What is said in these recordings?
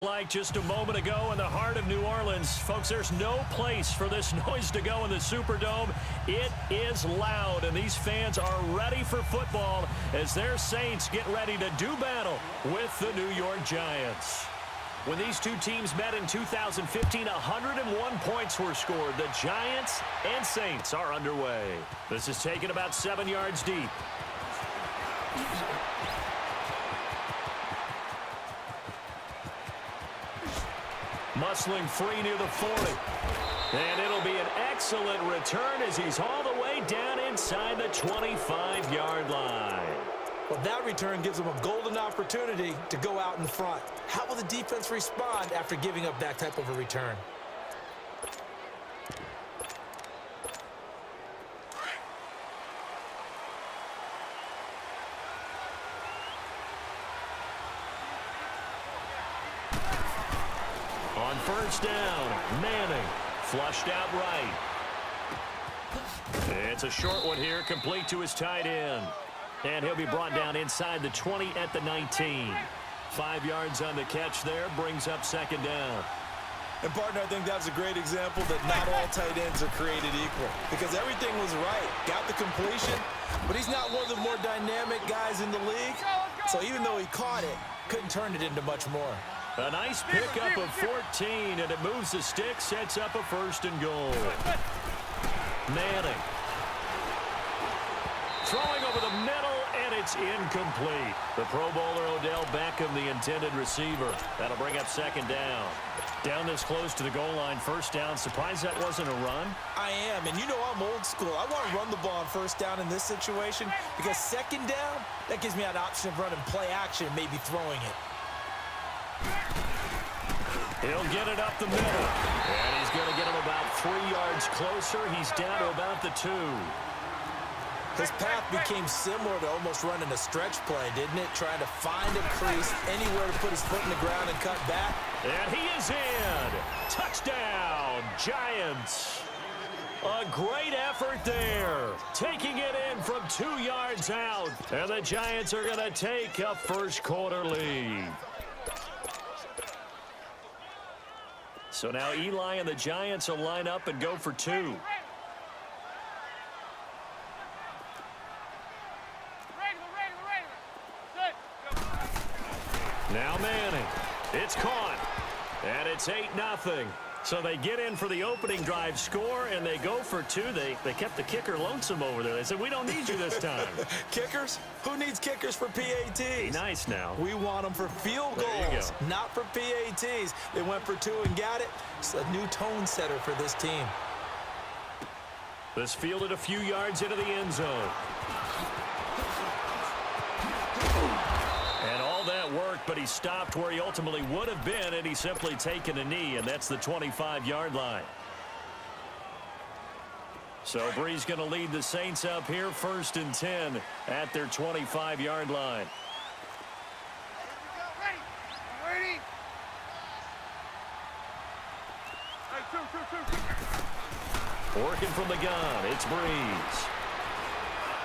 Like just a moment ago in the heart of New Orleans. Folks, there's no place for this noise to go in the Superdome. It is loud, and these fans are ready for football as their Saints get ready to do battle with the New York Giants. When these two teams met in 2015, 101 points were scored. The Giants and Saints are underway. This is taken about 7 yards deep. Muscling free near the 40. And it'll be an excellent return as he's all the way down inside the 25-yard line. Well, that return gives them a golden opportunity to go out in front. How will the defense respond after giving up that type of a return? On first down, Manning flushed out right. It's a short one here, complete to his tight end. And he'll be brought down inside the 20 at the 19. 5 yards on the catch there, brings up second down. And, partner, I think that's a great example that not all tight ends are created equal because everything was right. Got the completion, but he's not one of the more dynamic guys in the league. So even though he caught it, couldn't turn it into much more. A nice pickup of 14, and it moves the stick, sets up a first and goal. Manning. Throwing over the middle, and it's incomplete. The Pro Bowler Odell Beckham, the intended receiver. That'll bring up second down. Down this close to the goal line, first down. Surprised that wasn't a run? I am, and you know I'm old school. I want to run the ball on first down in this situation because second down, that gives me an option of running play action and maybe throwing it. He'll get it up the middle. And he's going to get him about 3 yards closer. He's down to about the 2. His path became similar to almost running a stretch play, didn't it? Trying to find a crease, anywhere to put his foot in the ground and cut back. And he is in. Touchdown, Giants. A great effort there. Taking it in from 2 yards out. And the Giants are going to take a first quarter lead. So now Eli and the Giants will line up and go for 2. Now Manning. It's caught. And it's 8-0. So they get in for the opening drive score, and they go for 2. They kept the kicker lonesome over there. They said, we don't need you this time. Kickers? Who needs kickers for PATs? Be nice now. We want them for field goals, not for PATs. They went for 2 and got it. It's a new tone setter for this team. This fielded a few yards into the end zone. And all that worked, but he stopped where he ultimately would have been, and he's simply taken a knee, and that's the 25-yard line. So Bree's going to lead the Saints up here, 1st and 10 at their 25-yard line. Working from the gun, it's Breeze.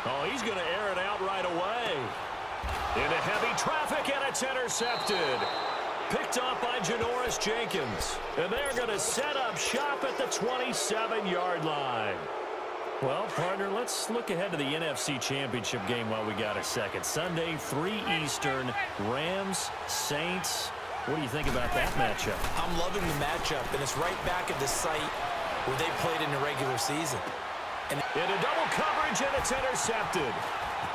Oh, he's going to air it out right away. Into heavy traffic, and it's intercepted. Picked up by Janoris Jenkins. And they're going to set up shop at the 27-yard line. Well, partner, let's look ahead to the NFC Championship game while we got a second. Sunday, 3 Eastern, Rams, Saints. What do you think about that matchup? I'm loving the matchup, and it's right back at the site where they played in the regular season. And into double coverage, and it's intercepted.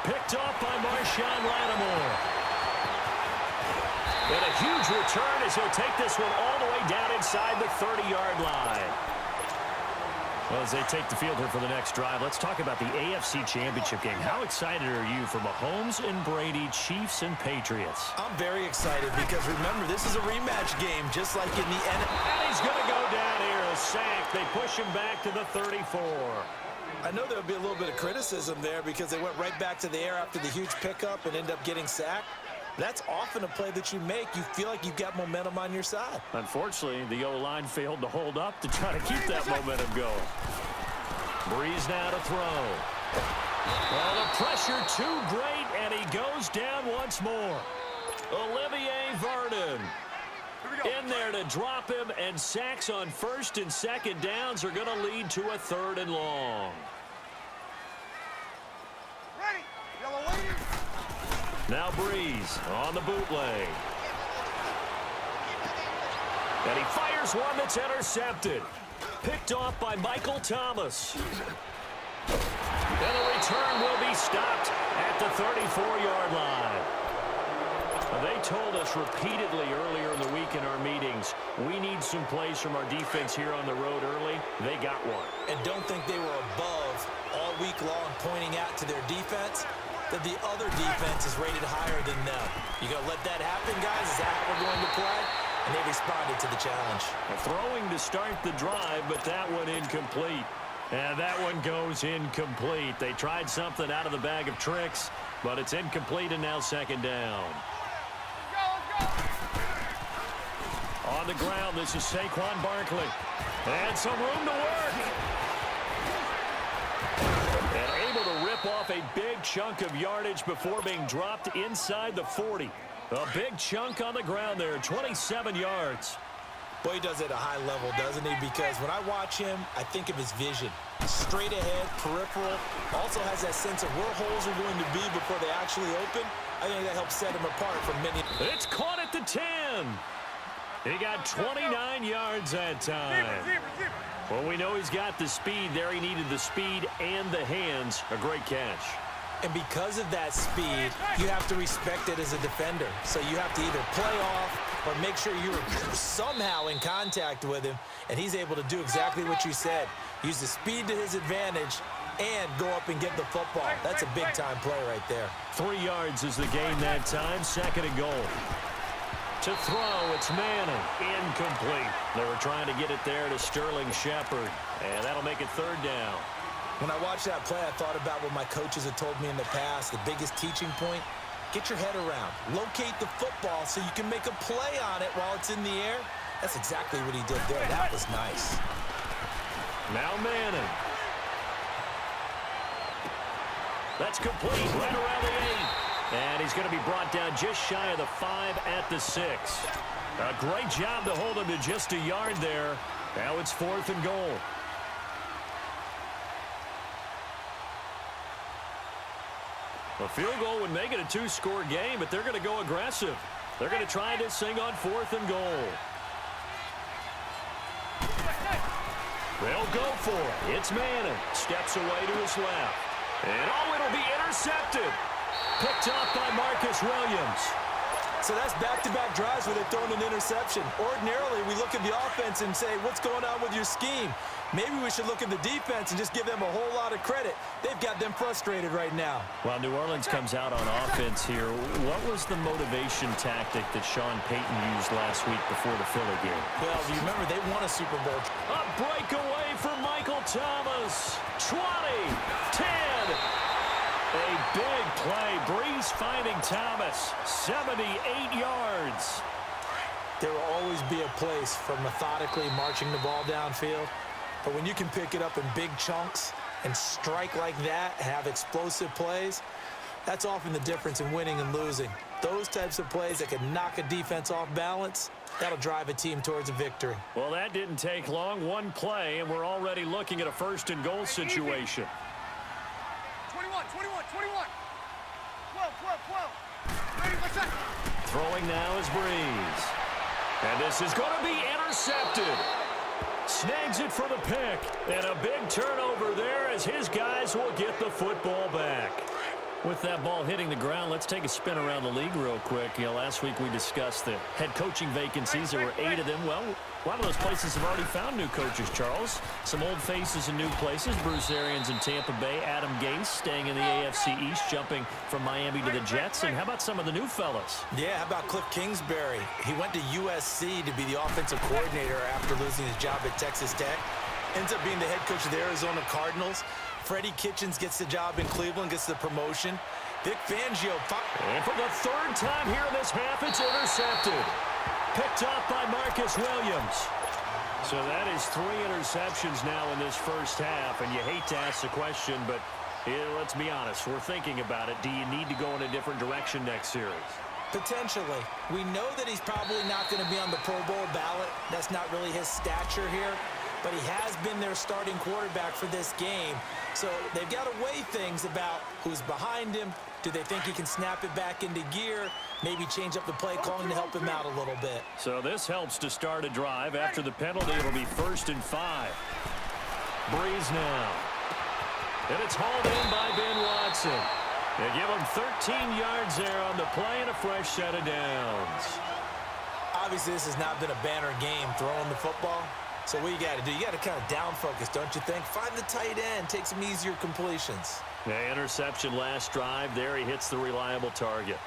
Picked off by Marshawn Lattimore. And a huge return as he'll take this one all the way down inside the 30-yard line. Well, as they take the field here for the next drive, let's talk about the AFC Championship game. How excited are you for Mahomes and Brady, Chiefs and Patriots? I'm very excited because, remember, this is a rematch game just like in the NFL. And he's going to go down here, a sack. They push him back to the 34. I know there'll be a little bit of criticism there because they went right back to the air after the huge pickup and end up getting sacked. That's often a play that you make. You feel like you've got momentum on your side. Unfortunately, the O-line failed to hold up to try to keep that momentum going. Breeze now to throw. Well, the pressure too great, and he goes down once more. Olivier Vernon. In there to drop him, and sacks on first and second downs are going to lead to a 3rd and long. Ready. Yellow wings. Now Breeze on the bootleg. And he fires one that's intercepted. Picked off by Michael Thomas. And the return will be stopped at the 34-yard line. They told us repeatedly earlier in the week in our meetings, we need some plays from our defense here on the road early. They got one. And don't think they were above all week long pointing out to their defense that the other defense is rated higher than them. You going to let that happen, guys? Is that how we're going to play? And they responded to the challenge. Throwing to start the drive, but that one incomplete. And that one goes incomplete. They tried something out of the bag of tricks, but it's incomplete and now 2nd down. On the ground, this is Saquon Barkley. And some room to work. And able to rip off a big chunk of yardage before being dropped inside the 40. A big chunk on the ground there, 27 yards. Boy, he does it at a high level, doesn't he? Because when I watch him, I think of his vision. Straight ahead, peripheral. Also has that sense of where holes are going to be before they actually open. I think that helps set him apart from many. It's caught at the 10. He got 29 yards that time. Well, we know he's got the speed there. He needed the speed and the hands. A great catch. And because of that speed, you have to respect it as a defender. So you have to either play off or make sure you're somehow in contact with him. And he's able to do exactly what you said. Use the speed to his advantage and go up and get the football. That's a big-time play right there. 3 yards is the gain that time. 2nd and goal. To throw, it's Manning. Incomplete. They were trying to get it there to Sterling Shepard. And that'll make it 3rd down. When I watched that play, I thought about what my coaches had told me in the past. The biggest teaching point, get your head around. Locate the football so you can make a play on it while it's in the air. That's exactly what he did there. That was nice. Now Manning. That's complete right around the 8. And he's going to be brought down just shy of the 5 at the 6. A great job to hold him to just a yard there. Now it's 4th and goal. A field goal would make it a 2-score game, but they're going to go aggressive. They're going to try this thing on 4th and goal. They'll go for it. It's Manning. Steps away to his left. And it'll be intercepted. Picked off by Marcus Williams. So that's back-to-back drives where they're throwing an interception. Ordinarily, we look at the offense and say, what's going on with your scheme? Maybe we should look at the defense and just give them a whole lot of credit. They've got them frustrated right now. While New Orleans comes out on offense here, what was the motivation tactic that Sean Payton used last week before the Philly game? Well, you remember they won a Super Bowl. A breakaway for Michael Thomas. 20, 10. A big play. Breeze finding Thomas. 78 yards. There will always be a place for methodically marching the ball downfield. But when you can pick it up in big chunks and strike like that, have explosive plays, that's often the difference in winning and losing. Those types of plays that can knock a defense off balance, that'll drive a team towards a victory. Well, that didn't take long. One play, and we're already looking at a 1st and goal situation. 21, 21, 21. 12, 12, 12. Ready, let's set. Throwing now is Breeze. And this is going to be intercepted. Snags it for the pick. And a big turnover there as his guys will get the football back. With that ball hitting the ground, let's take a spin around the league real quick. You know, last week we discussed the head coaching vacancies. There were 8 of them. Well, a lot of those places have already found new coaches, Charles. Some old faces in new places. Bruce Arians in Tampa Bay. Adam Gase staying in the AFC East, jumping from Miami to the Jets. And how about some of the new fellas? Yeah, how about Cliff Kingsbury? He went to USC to be the offensive coordinator after losing his job at Texas Tech. Ends up being the head coach of the Arizona Cardinals. Freddie Kitchens gets the job in Cleveland, gets the promotion. Vic Fangio. And for the 3rd time here in this half, it's intercepted. Picked off by Marcus Williams. So that is 3 interceptions now in this first half. And you hate to ask the question, but let's be honest. We're thinking about it. Do you need to go in a different direction next series? Potentially. We know that he's probably not going to be on the Pro Bowl ballot. That's not really his stature here. But he has been their starting quarterback for this game. So they've got to weigh things about who's behind him. Do they think he can snap it back into gear? Maybe change up the play calling to help him out a little bit. So this helps to start a drive. After the penalty, it'll be 1st and 5. Breeze now. And it's hauled in by Ben Watson. They give him 13 yards there on the play and a fresh set of downs. Obviously, this has not been a banner game throwing the football. So what you got to do, you got to kind of down focus, don't you think? Find the tight end, take some easier completions. The interception last drive. There he hits the reliable target.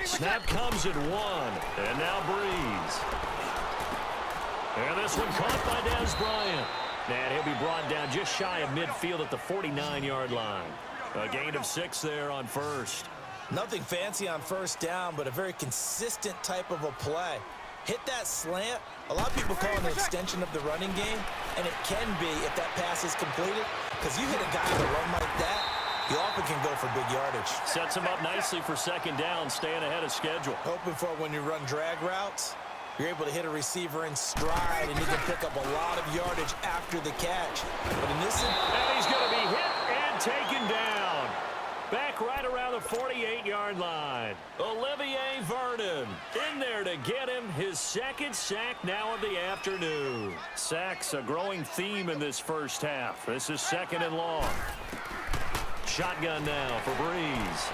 Snap comes at 1, and now Breeze. And this one caught by Dez Bryant. And he'll be brought down just shy of midfield at the 49-yard line. A gain of 6 there on first. Nothing fancy on first down, but a very consistent type of a play. Hit that slant. A lot of people call it an extension of the running game, and it can be if that pass is completed, because you hit a guy on a run like that, you often can go for big yardage. Sets him up nicely for 2nd down, staying ahead of schedule. Hoping for when you run drag routes, you're able to hit a receiver in stride, and you can pick up a lot of yardage after the catch. But in this... And he's going to be hit and taken down. Back right around the 48-yard line. Olivier Vernon in there to get him his 2nd sack now of the afternoon. Sacks a growing theme in this first half. This is 2nd and long. Shotgun now for Breeze.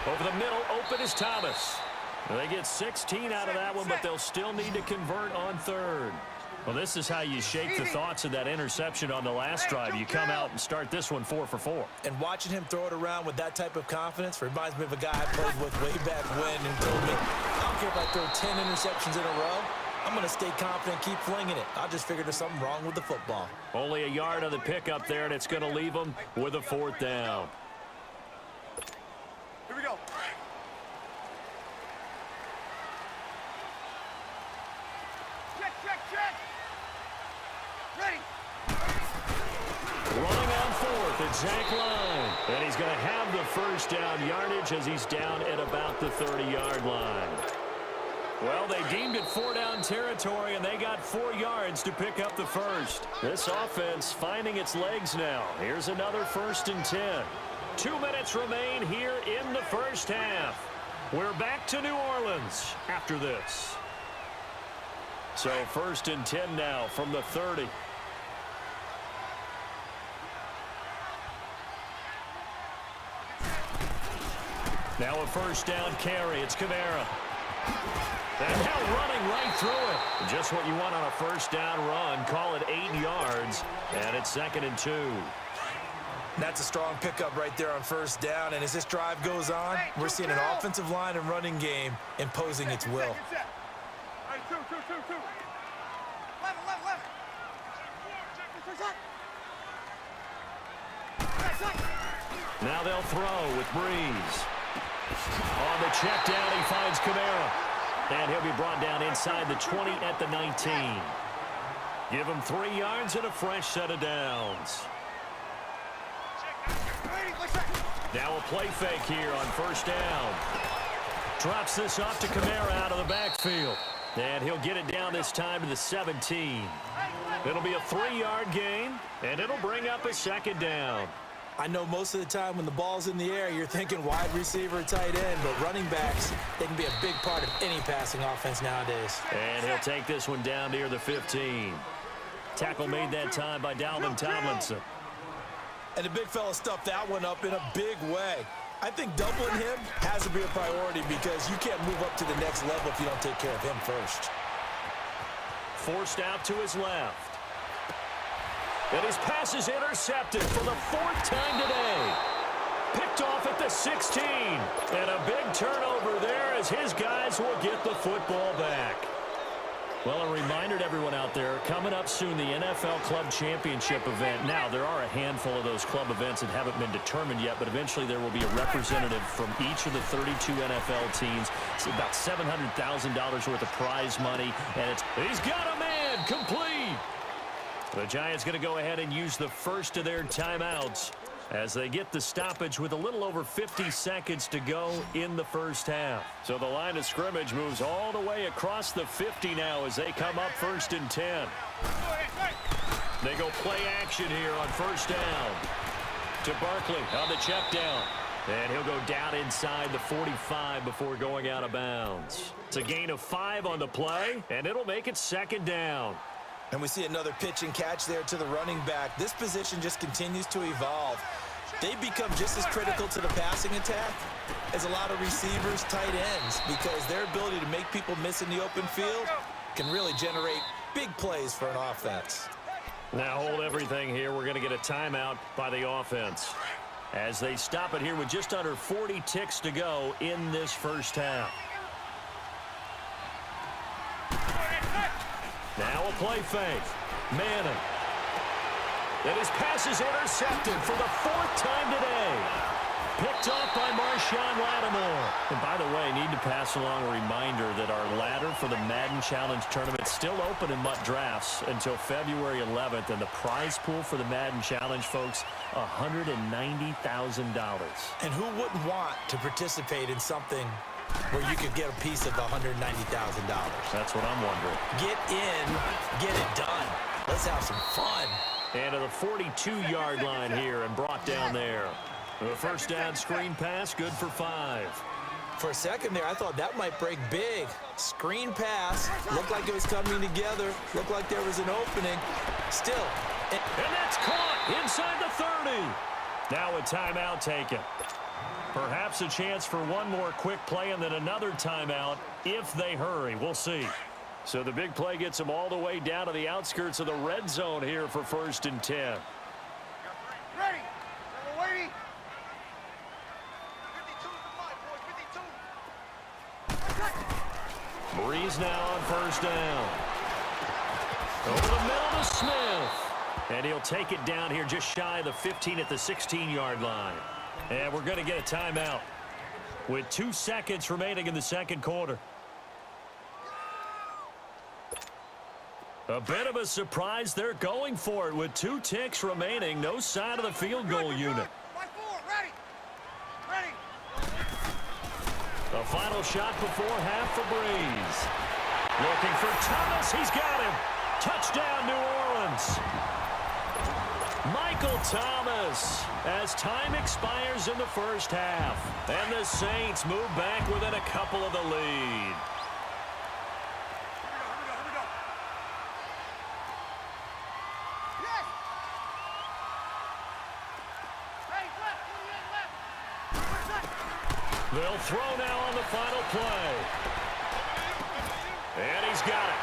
Over the middle, open is Thomas. They get 16 out of that one, but they'll still need to convert on 3rd. Well, this is how you shake the thoughts of that interception on the last drive. You come out and start this one 4 for 4. And watching him throw it around with that type of confidence reminds me of a guy I played with way back when and told me, I don't care if I throw 10 interceptions in a row. I'm going to stay confident, keep flinging it. I just figured there's something wrong with the football. Only a yard on the pickup there, and it's going to leave them with a 4th down. Here we go. Check. Ready. Running on 4th at Zach Line. And he's going to have the 1st down yardage as he's down at about the 30-yard line. Well, they deemed it 4-down territory, and they got 4 yards to pick up the 1st. This offense finding its legs now. Here's another 1st and 10. 2 minutes remain here in the first half. We're back to New Orleans after this. So 1st and 10 now from the 30. Now a 1st down carry. It's Kamara. And now running right through it. Just what you want on a 1st down run. Call it 8 yards. And it's 2nd and 2. That's a strong pickup right there on 1st down. And as this drive goes on, we're seeing an offensive line and running game imposing its will. All right, two. Left. Now they'll throw with Breeze. On the check down, he finds Kamara. And he'll be brought down inside the 20 at the 19. Give him 3 yards and a fresh set of downs. Now a play fake here on 1st down. Drops this off to Kamara out of the backfield. And he'll get it down this time to the 17. It'll be a 3-yard gain, and it'll bring up a 2nd down. I know most of the time when the ball's in the air, you're thinking wide receiver, tight end, but running backs, they can be a big part of any passing offense nowadays. And he'll take this one down near the 15. Tackle made that time by Dalvin Tomlinson. And the big fella stuffed that one up in a big way. I think doubling him has to be a priority because you can't move up to the next level if you don't take care of him first. Forced out to his left. And his pass is intercepted for the 4th time today. Picked off at the 16. And a big turnover there as his guys will get the football back. Well, a reminder to everyone out there, coming up soon, the NFL Club Championship event. Now, there are a handful of those club events that haven't been determined yet, but eventually there will be a representative from each of the 32 NFL teams. It's about $700,000 worth of prize money, and he's got a man, complete. The Giants going to go ahead and use the first of their timeouts as they get the stoppage with a little over 50 seconds to go in the first half. So the line of scrimmage moves all the way across the 50 now as they come up 1st and 10. They go play action here on 1st down. To Barkley on the check down. And he'll go down inside the 45 before going out of bounds. It's a gain of 5 on the play, and it'll make it 2nd down. And we see another pitch and catch there to the running back. This position just continues to evolve. They become just as critical to the passing attack as a lot of receivers, tight ends, because their ability to make people miss in the open field can really generate big plays for an offense. Now hold everything here. We're going to get a timeout by the offense as they stop it here with just under 40 ticks to go in this first half. Now a play fake. Madden. And his pass is intercepted for the 4th time today. Picked off by Marshawn Lattimore. And by the way, need to pass along a reminder that our ladder for the Madden Challenge Tournament is still open in MUT Drafts until February 11th. And the prize pool for the Madden Challenge, folks, $190,000. And who wouldn't want to participate in something where you could get a piece of $190,000? That's what I'm wondering. Get in, get it done. Let's have some fun. And to the 42-yard line here and brought down there. The 1st down screen pass, good for 5. For a second there, I thought that might break big. Screen pass, looked like it was coming together, looked like there was an opening. Still. And that's caught inside the 30. Now a timeout taken. Perhaps a chance for one more quick play and then another timeout if they hurry. We'll see. So the big play gets them all the way down to the outskirts of the red zone here for 1st and 10. Ready. Waiting. 52 to the line, boys. 52. Breeze now on 1st down. Over the middle to Smith. And he'll take it down here just shy of the 15 at the 16-yard line. And we're going to get a timeout with 2 seconds remaining in the 2nd quarter. A bit of a surprise. They're going for it with 2 ticks remaining. No sign of the field goal unit. Ready. The final shot before half for Breeze. Looking for Thomas. He's got him. Touchdown, New Orleans. Michael Thomas as time expires in the first half. And the Saints move back within a couple of the lead. They'll throw now on the final play. And he's got it.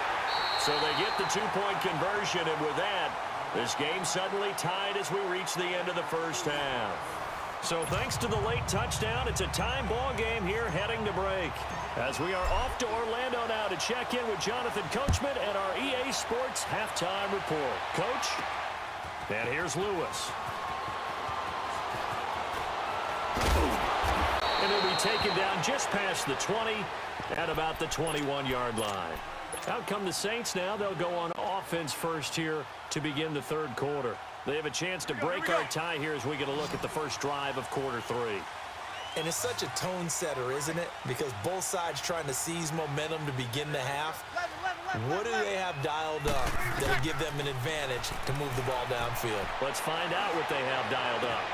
So they get the 2-point conversion, and with that, this game suddenly tied as we reach the end of the first half. So thanks to the late touchdown, it's a time ball game here heading to break. As we are off to Orlando now to check in with Jonathan Coachman and our EA Sports halftime report. Coach, and here's Lewis. And he'll be taken down just past the 20 at about the 21-yard line. Out come the Saints now. They'll go on offense first here to begin the 3rd quarter. They have a chance to break our tie here as we get a look at the first drive of quarter 3. And it's such a tone setter, isn't it? Because both sides trying to seize momentum to begin the half. What do they have dialed up that'll give them an advantage to move the ball downfield? Let's find out what they have dialed up.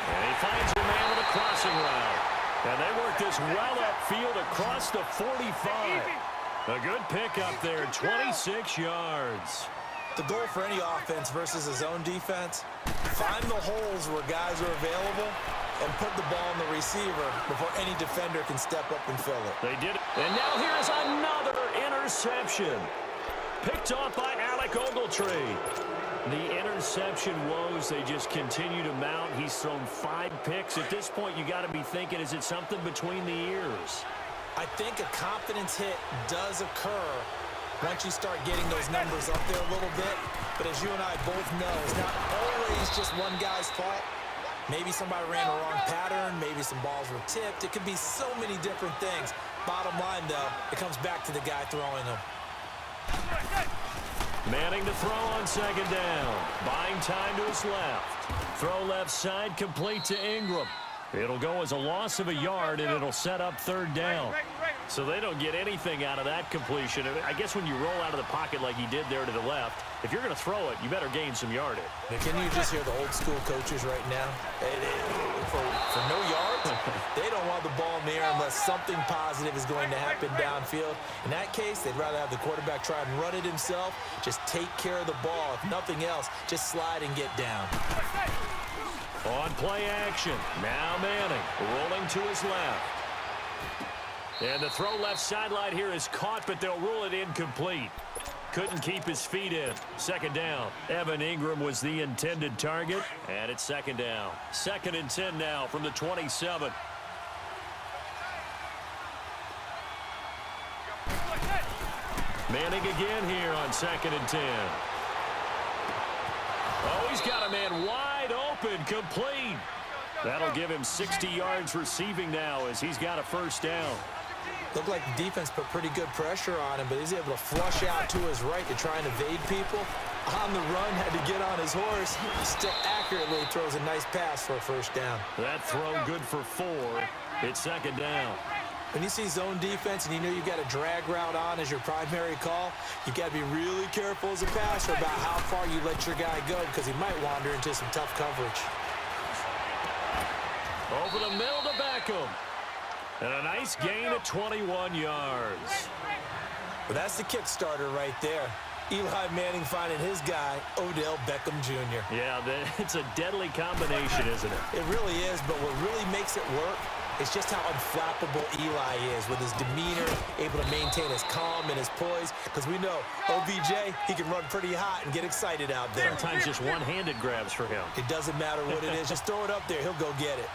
And he finds a man with a crossing route. And they work this well upfield across the 45. A good pickup there, 26 yards. The goal for any offense versus a zone defense, find the holes where guys are available and put the ball on the receiver before any defender can step up and fill it. They did it. And now here's another interception. Picked off by Alec Ogletree. The interception woes, they just continue to mount. He's thrown 5 picks. At this point, you got to be thinking, is it something between the ears? I think a confidence hit does occur once you start getting those numbers up there a little bit. But as you and I both know, it's not always just one guy's fault. Maybe somebody ran a wrong pattern. Maybe some balls were tipped. It could be so many different things. Bottom line, though, it comes back to the guy throwing them. Manning to throw on second down. Buying time to his left. Throw left side, complete to Ingram. It'll go as a loss of a yard, and it'll set up third down. So they don't get anything out of that completion. I guess when you roll out of the pocket like he did there to the left, if you're going to throw it, you better gain some yardage. Now, can you just hear the old school coaches right now? For no yards, they don't want the ball in the air unless something positive is going to happen downfield. In that case, they'd rather have the quarterback try and run it himself. Just take care of the ball. If nothing else, just slide and get down. On play action, now Manning rolling to his left. And the throw left sideline here is caught, but they'll rule it incomplete. Couldn't keep his feet in. Second down. Evan Ingram was the intended target, and it's second down. 2nd and 10 now from the 27. Manning again here on 2nd and 10. Oh, he's got a man wide open, complete. That'll give him 60 yards receiving now as he's got a first down. Looked like the defense put pretty good pressure on him, but he's able to flush out to his right to try and evade people. On the run, had to get on his horse. Still accurately throws a nice pass for a first down. That throw good for 4. It's second down. When you see zone defense and you know you've got a drag route on as your primary call, you've got to be really careful as a passer about how far you let your guy go because he might wander into some tough coverage. Over the middle to Beckham. And a nice gain of 21 yards. Well, that's the kickstarter right there. Eli Manning finding his guy, Odell Beckham Jr. Yeah, it's a deadly combination, isn't it? It really is, but what really makes it work is just how unflappable Eli is with his demeanor, able to maintain his calm and his poise. Because we know OBJ, he can run pretty hot and get excited out there. Sometimes just one-handed grabs for him. It doesn't matter what it is. Just throw it up there. He'll go get it.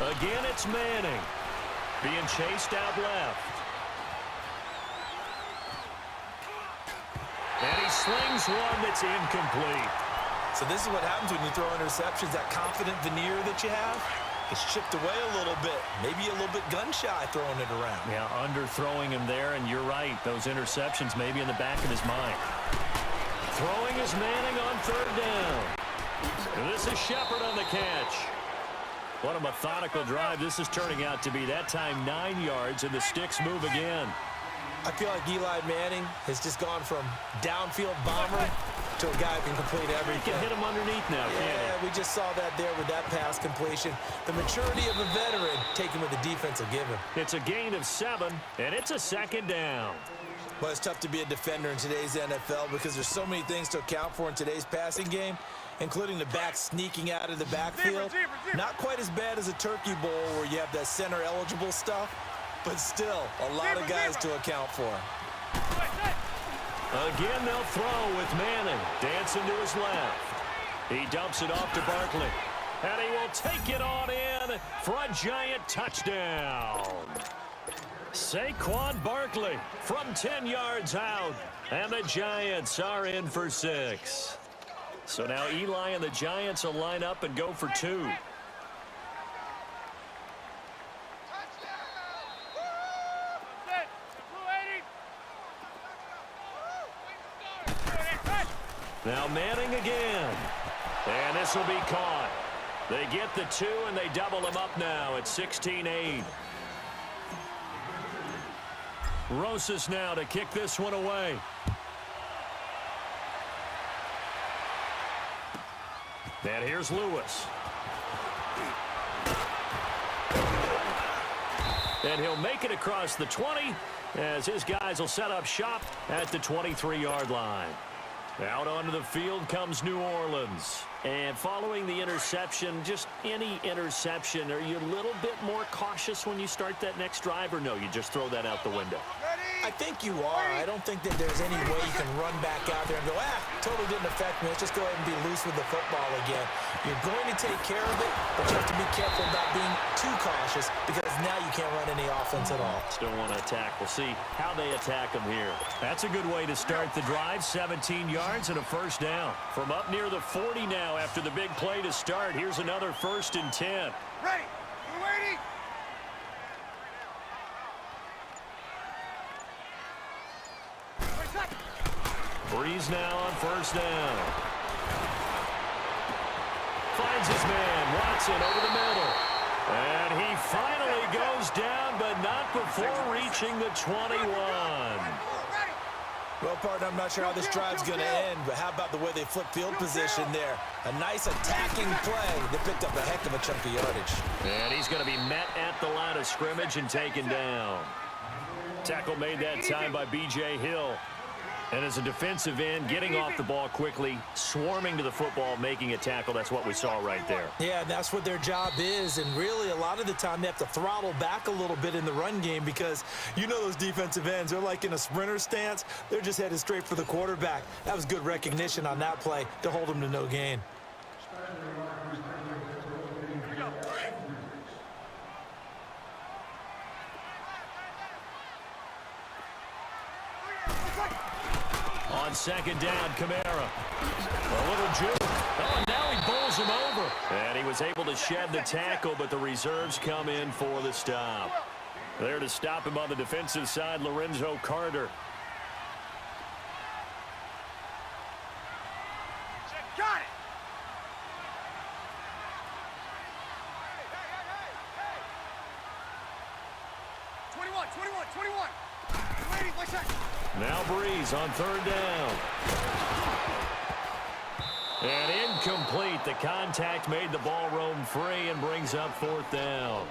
Again, it's Manning. Being chased out left. And he slings one that's incomplete. So this is what happens when you throw interceptions. That confident veneer that you have is chipped away a little bit. Maybe a little bit gun-shy throwing it around. Yeah, underthrowing him there, and you're right. Those interceptions may be in the back of his mind. Throwing is Manning on third down. And this is Shepard on the catch. What a methodical drive this is turning out to be. That time 9 yards, and the sticks move again. I feel like Eli Manning has just gone from downfield bomber to a guy who can complete everything. You can hit him underneath now, can't Yeah, we just saw that there with that pass completion. The maturity of a veteran taking what the defense will give him. It's a gain of 7, and it's a second down. Well, it's tough to be a defender in today's NFL because there's so many things to account for in today's passing game, including the back sneaking out of the backfield. Not quite as bad as a turkey bowl where you have that center-eligible stuff, but still a lot of guys to account for. Again, they'll throw with Manning. Dancing to his left. He dumps it off to Barkley. And he will take it on in for a giant touchdown. Saquon Barkley from 10 yards out. And the Giants are in for 6. So now Eli and the Giants will line up and go for 2. Now Manning again. And this will be caught. They get the 2, and they double them up now at 16-8. Rosas now to kick this one away. And here's Lewis. And he'll make it across the 20 as his guys will set up shop at the 23-yard line. Out onto the field comes New Orleans. And following the interception, just any interception, are you a little bit more cautious when you start that next drive, or no, you just throw that out the window? Ready? I think you are. I don't think that there's any way you can run back out there and go, totally didn't affect me. Let's just go ahead and be loose with the football again. You're going to take care of it, but you have to be careful about being too cautious because now you can't run any offense at all. Still want to attack. We'll see how they attack them here. That's a good way to start the drive. 17 yards and a first down. From up near the 40 now after the big play to start. Here's another 1st and 10. Ready. We're waiting. Breeze now on 1st down. Finds his man, Watson, over the middle. And he finally goes down, but not before reaching the 21. Well, partner, I'm not sure how this drive's going to end, but how about the way they flip field position there? A nice attacking play. They picked up a heck of a chunk of yardage. And he's going to be met at the line of scrimmage and taken down. Tackle made that time by B.J. Hill. And as a defensive end, getting off the ball quickly, swarming to the football, making a tackle. That's what we saw right there. Yeah, that's what their job is. And really, a lot of the time, they have to throttle back a little bit in the run game because you know those defensive ends, they're like in a sprinter stance. They're just headed straight for the quarterback. That was good recognition on that play to hold them to no gain. On 2nd down, Kamara. A little juke. Oh, now he bowls him over. And he was able to shed the tackle, but the reserves come in for the stop. There to stop him on the defensive side, Lorenzo Carter. Got it. Hey. 21. Waiting, my second. Now Breeze on 3rd down. And incomplete. The contact made the ball roam free and brings up 4th down.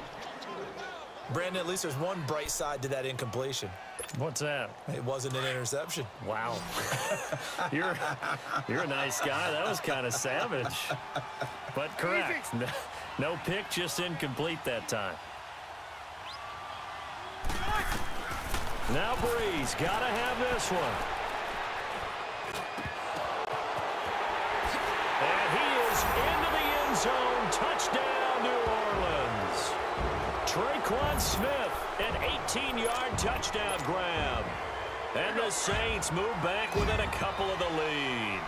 Brandon, at least there's one bright side to that incompletion. What's that? It wasn't an interception. Wow. You're a nice guy. That was kind of savage. But correct. No pick, just incomplete that time. Now Breeze, gotta have this one. And he is into the end zone. Touchdown, New Orleans. Traquan Smith, an 18-yard touchdown grab. And the Saints move back within a couple of the lead.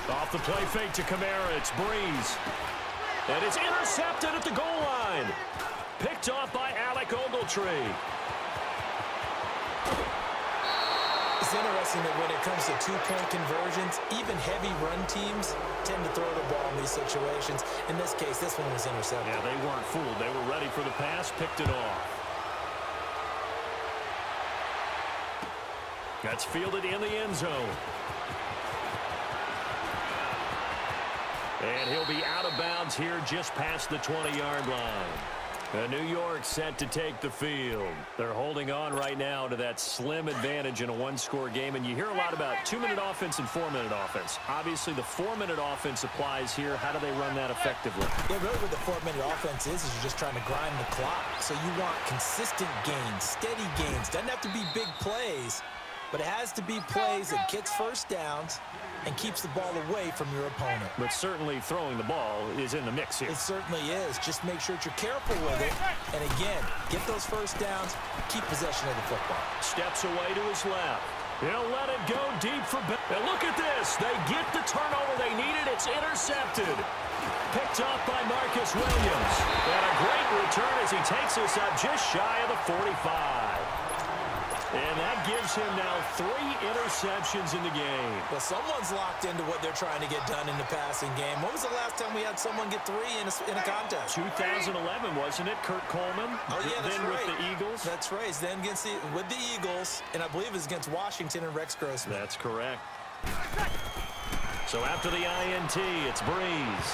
Off the play fake to Kamara, it's Breeze. And it's intercepted at the goal line. Picked off by Alec Ogletree. It's interesting that when it comes to two-point conversions, even heavy run teams tend to throw the ball in these situations. In this case, this one was intercepted. Yeah, they weren't fooled. They were ready for the pass, picked it off. That's fielded in the end zone. And he'll be out of bounds here just past the 20-yard line. New York set to take the field. They're holding on right now to that slim advantage in a one-score game. And you hear a lot about 2-minute offense and 4-minute offense. Obviously, the 4-minute offense applies here. How do they run that effectively? Yeah, really what the 4-minute offense is you're just trying to grind the clock. So you want consistent gains, steady gains. Doesn't have to be big plays, but it has to be plays that gets first downs and keeps the ball away from your opponent. But certainly throwing the ball is in the mix here. It certainly is. Just make sure that you're careful with it. And again, get those first downs, keep possession of the football. Steps away to his left. He'll let it go deep for... And look at this. They get the turnover they needed. It's intercepted. Picked off by Marcus Williams. And a great return as he takes us up just shy of the 45. And that gives him now 3 interceptions in the game. Well, someone's locked into what they're trying to get done in the passing game. When was the last time we had someone get 3 in a contest? 2011, wasn't it? Kurt Coleman. Oh, yeah, that's then right. with the Eagles. That's right. It's then with the Eagles, and I believe it's against Washington and Rex Grossman. That's correct. So after the INT, it's Breeze.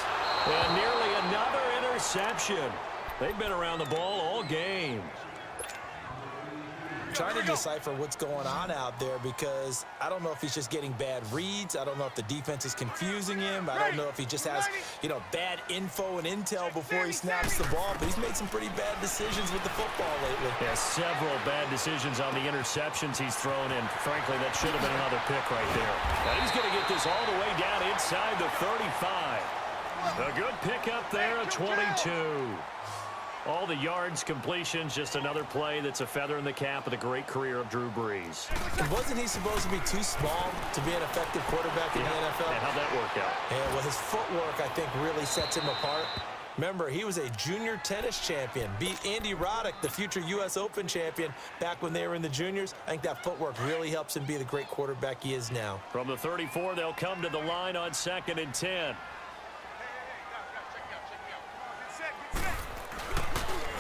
And nearly another interception. They've been around the ball all game. trying to decipher what's going on out there because I don't know if he's just getting bad reads. I don't know if the defense is confusing him. I don't know if he just has, bad info and intel before he snaps the ball. But he's made some pretty bad decisions with the football lately. Yeah, several bad decisions on the interceptions he's thrown in. Frankly, that should have been another pick right there. Now he's going to get this all the way down inside the 35. A good pickup there, a 22. All the yards, completions, just another play that's a feather in the cap of the great career of Drew Brees. Wasn't he supposed to be too small to be an effective quarterback in the NFL? Yeah, how'd that work out? Yeah, well, his footwork, I think, really sets him apart. Remember, he was a junior tennis champion, beat Andy Roddick, the future U.S. Open champion, back when they were in the juniors. I think that footwork really helps him be the great quarterback he is now. From the 34, they'll come to the line on 2nd and 10.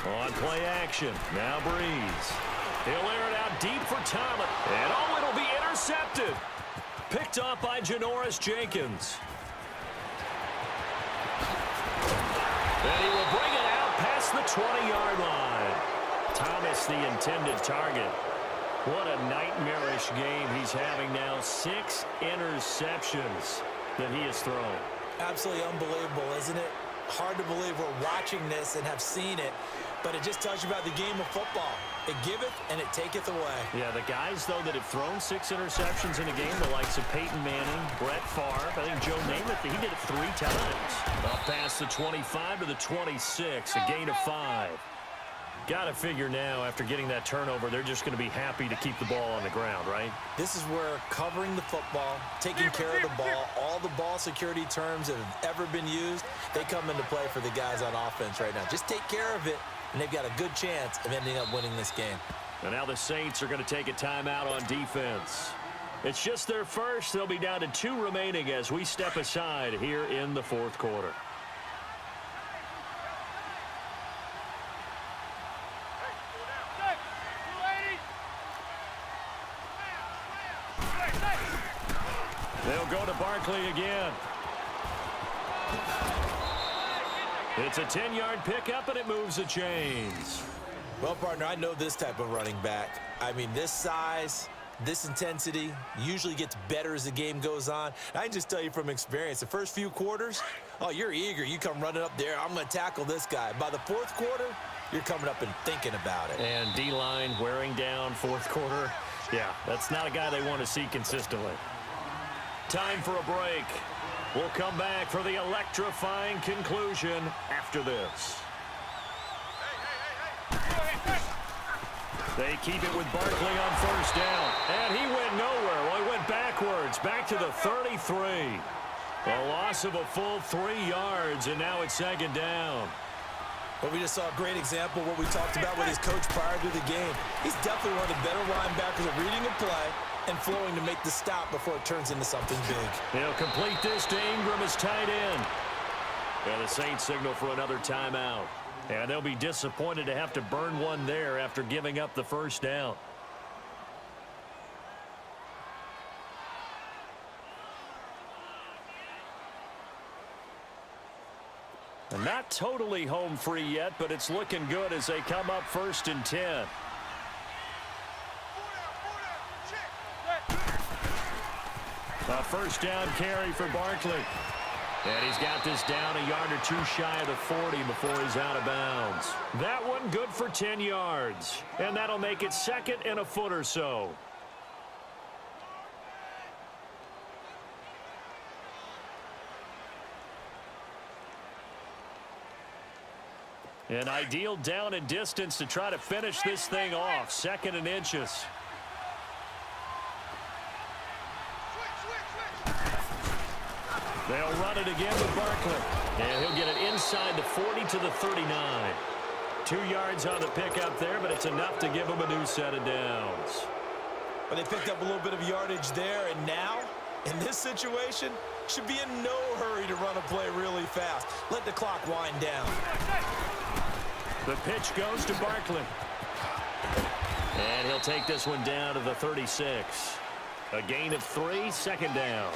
On play action, now Brees. He'll air it out deep for Thomas. And it'll be intercepted. Picked off by Janoris Jenkins. And he will bring it out past the 20-yard line. Thomas, the intended target. What a nightmarish game he's having now. 6 interceptions that he has thrown. Absolutely unbelievable, isn't it? Hard to believe we're watching this and have seen it, but it just tells you about the game of football. It giveth and it taketh away. Yeah, the guys, though, that have thrown 6 interceptions in a game, the likes of Peyton Manning, Brett Favre, I think Joe Namath, he did it 3 times. Up past the 25 to the 26, a gain of 5. Got to figure now, after getting that turnover, they're just going to be happy to keep the ball on the ground, right? This is where covering the football, taking care of the ball, all the ball security terms that have ever been used, they come into play for the guys on offense right now. Just take care of it, and they've got a good chance of ending up winning this game. And now the Saints are going to take a timeout on defense. It's just their first. They'll be down to 2 remaining as we step aside here in the 4th quarter. They'll go to Barkley again. It's a 10-yard pickup, and it moves the chains. Well, partner, I know this type of running back. I mean, this size, this intensity usually gets better as the game goes on. I can just tell you from experience, the first few quarters, oh, you're eager. You come running up there. I'm going to tackle this guy. By the 4th quarter, you're coming up and thinking about it. And D-line wearing down 4th quarter. Yeah, that's not a guy they want to see consistently. Time for a break. We'll come back for the electrifying conclusion after this. They keep it with Barkley on 1st down. And he went nowhere. Well, he went backwards, back to the 33. A loss of a full 3 yards, and now it's 2nd down. Well, we just saw a great example of what we talked about with his coach prior to the game. He's definitely one of the better linebackers at reading a play and flowing to make the stop before it turns into something big. He'll complete this to Ingram as tight end. And the Saints signal for another timeout. And they'll be disappointed to have to burn one there after giving up the 1st down. And not totally home free yet, but it's looking good as they come up 1st and 10. A 1st down carry for Barkley. And he's got this down a yard or 2 shy of the 40 before he's out of bounds. That one good for 10 yards. And that'll make it 2nd and a foot or so. An ideal down and distance to try to finish this thing off. 2nd and inches. They'll run it again with Barkley. And he'll get it inside the 40 to the 39. 2 yards on the pickup there, but it's enough to give him a new set of downs. But they picked up a little bit of yardage there, and now, in this situation, should be in no hurry to run a play really fast. Let the clock wind down. The pitch goes to Barkley. And he'll take this one down to the 36. A gain of 3, 2nd down.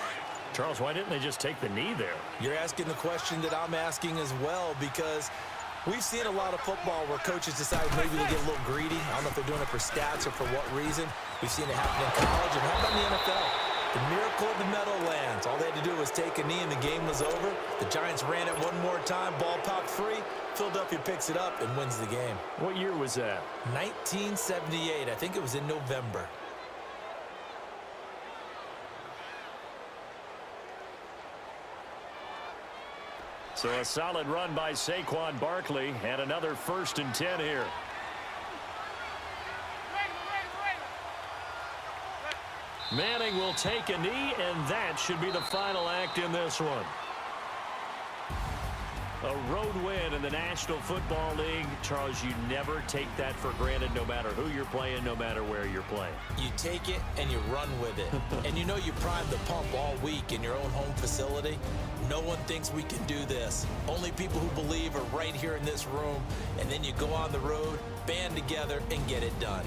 Charles, why didn't they just take the knee there? You're asking the question that I'm asking as well, because We've seen a lot of football where coaches decide maybe they get a little greedy. I don't know if they're doing it for stats or for what reason. We've seen it happen in college, and how about in the NFL? The miracle of the Meadowlands. All they had to do was take a knee, and the game was over. The Giants ran it one more time, ball popped free. Philadelphia picks it up and wins the game. What year was that? 1978. I think it was in November. So a solid run by Saquon Barkley, and another 1st and 10 here. Manning will take a knee, and that should be the final act in this one. A road win in the National Football League. Charles, you never take that for granted no matter who you're playing, no matter where you're playing. You take it and you run with it. And you know you primed the pump all week in your own home facility. No one thinks we can do this. Only people who believe are right here in this room. And then you go on the road, band together, and get it done.